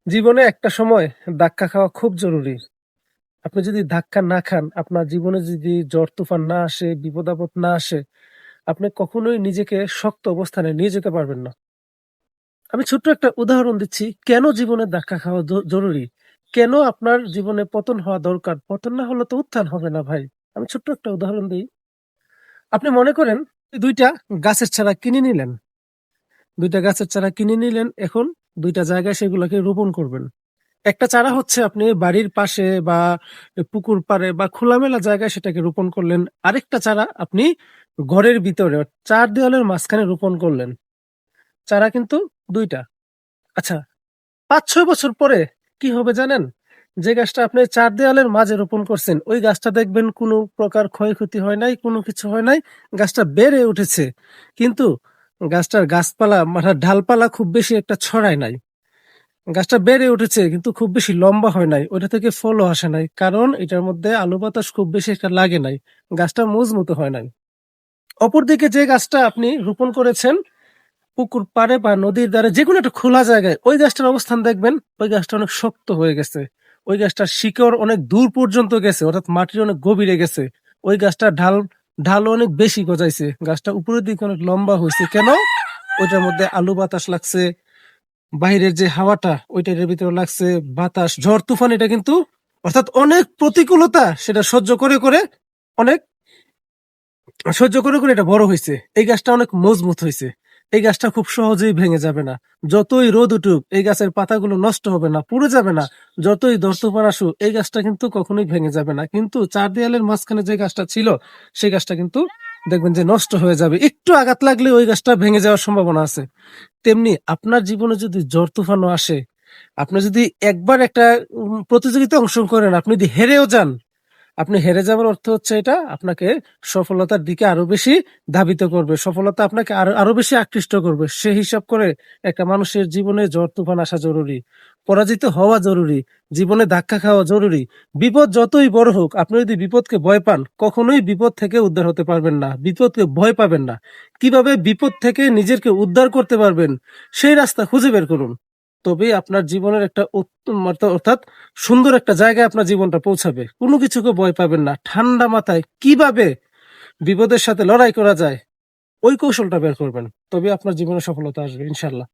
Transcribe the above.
জীবনে একটা সময় ধাক্কা খাওয়া খুব জরুরি। আপনি যদি ধাক্কা না খান, আপনার জীবনে যদি ঝড় তুফান না আসে, বিপদ আপদ না আসে, আপনি কখনোই নিজেকে শক্ত অবস্থানে নিয়ে যেতে পারবেন না। আমি ছোট্ট একটা উদাহরণ দিচ্ছি, কেন জীবনে ধাক্কা খাওয়া জরুরি? কেন আপনার জীবনে পতন হওয়া দরকার? পতন না হলে তো উত্থান হবে না ভাই। আমি ছোট্ট একটা উদাহরণ দিই। আপনি মনে করেন ২ টা গাছের চারা কিনে নিলেন। ২ টা গাছের চারা কিনে নিলেন, এখন ২ টা জায়গায় সেগুলোকে রোপণ করবেন। একটা চারা হচ্ছে আপনি বাড়ির পাশে বা পুকুর পাড়ে বা খোলামেলা জায়গায় সেটাকে রোপণ করলেন। আরেকটা চারা আপনি ঘরের ভিতরে ৪ দেওয়ালের মাঝখানে রোপণ করলেন। চারা কিন্তু ২ টা। আচ্ছা, ৫-৬ বছর পরে কি হবে জানেন? যে গাছটা আপনি ৪ দেওয়ালের মাঝে রোপণ করছেন, ওই গাছটা দেখবেন কোনো প্রকার ক্ষয়ক্ষতি হয় নাই, কোনো কিছু হয় নাই। গাছটা বেড়ে উঠেছে। কিন্তু গাছটার গাছপালা ডালপালা খুব বেশি একটা ছড়ায় নাই। গাছটা বেড়ে উঠেছে কিন্তু খুব বেশি লম্বা হয় নাই। ওইটা থেকে ফলও আসে নাই। কারণ এটার মধ্যে আলো বাতাস খুব বেশি একটা লাগে নাই। গাছটা মজবুত হয় নাই। অপরদিকে যে গাছটা আপনি রোপণ করেছেন পুকুর পাড়ে বা নদীর ধারে যেকোনো একটা খোলা জায়গায়, ওই গাছটার অবস্থান দেখবেন, ওই গাছটা অনেক শক্ত হয়ে গেছে। ওই গাছটার শিকড় অনেক দূর পর্যন্ত গেছে, অর্থাৎ মাটির অনেক গভীরে গেছে। ওই গাছটার ঢাল অনেক বেশি গজাইছে। গাছটা উপরের দিকে অনেক লম্বা হয়েছে। কেন? ওইটার মধ্যে আলো বাতাস লাগছে, বাইরের যে হাওয়াটা ওইটার ভিতরে লাগছে, বাতাস, ঝড় তুফান, এটা কিন্তু অর্থাৎ অনেক প্রতিকূলতা সেটা অনেক সহ্য করে এটা বড় হয়েছে। এই গাছটা অনেক মজবুত হয়েছে। এই গাছটা খুব সহজেই ভেঙে যাবে না। যতই রোদ উঠুক এই গাছের পাতাগুলো নষ্ট হবে না, পুড়ে যাবে না। যতই ঝড় তুফান আসুক এই গাছটা কিন্তু কখনোই ভেঙে যাবে না। কিন্তু ৪ দেয়ালের মাঝখানে যে গাছটা ছিল সেই গাছটা কিন্তু দেখবেন যে নষ্ট হয়ে যাবে। একটু আঘাত লাগলে ওই গাছটা ভেঙে যাওয়ার সম্ভাবনা আছে। তেমনি আপনার জীবনে যদি ঝড় তুফানও আসে, আপনি যদি একবার একটা প্রতিযোগিতায় অংশগ্রহণ করেন, আপনি যদি হেরেও যান, আপনি হেরে যাবার অর্থ হচ্ছে এটা আপনাকে সফলতার দিকে আরো বেশি ধাবিত করবে। সফলতা আপনাকে আরো আরো বেশি আকৃষ্ট করবে। সে হিসাব করে একটা মানুষের জীবনে ঝড় তুফান আসা জরুরি। পরাজিত হওয়া জরুরি। জীবনে ধাক্কা খাওয়া জরুরি। বিপদ যতই বড় হোক, আপনি যদি বিপদকে ভয় পান, কখনোই বিপদ থেকে উদ্ধার হতে পারবেন না। বিপদকে ভয় পাবেন না। কিভাবে বিপদ থেকে নিজেকে উদ্ধার করতে পারবেন, সেই রাস্তা খুঁজে বের করুন। তবেই আপনার জীবনের একটা উত্তম অর্থাৎ সুন্দর একটা জায়গায় আপনার জীবনটা পৌঁছাবে। কোনো কিছুকে ভয় পাবেন না। ঠান্ডা মাথায় কিভাবে বিপদের সাথে লড়াই করা যায়, ওই কৌশলটা বের করবেন। তবে আপনার জীবনে সফলতা আসবে ইনশাল্লাহ।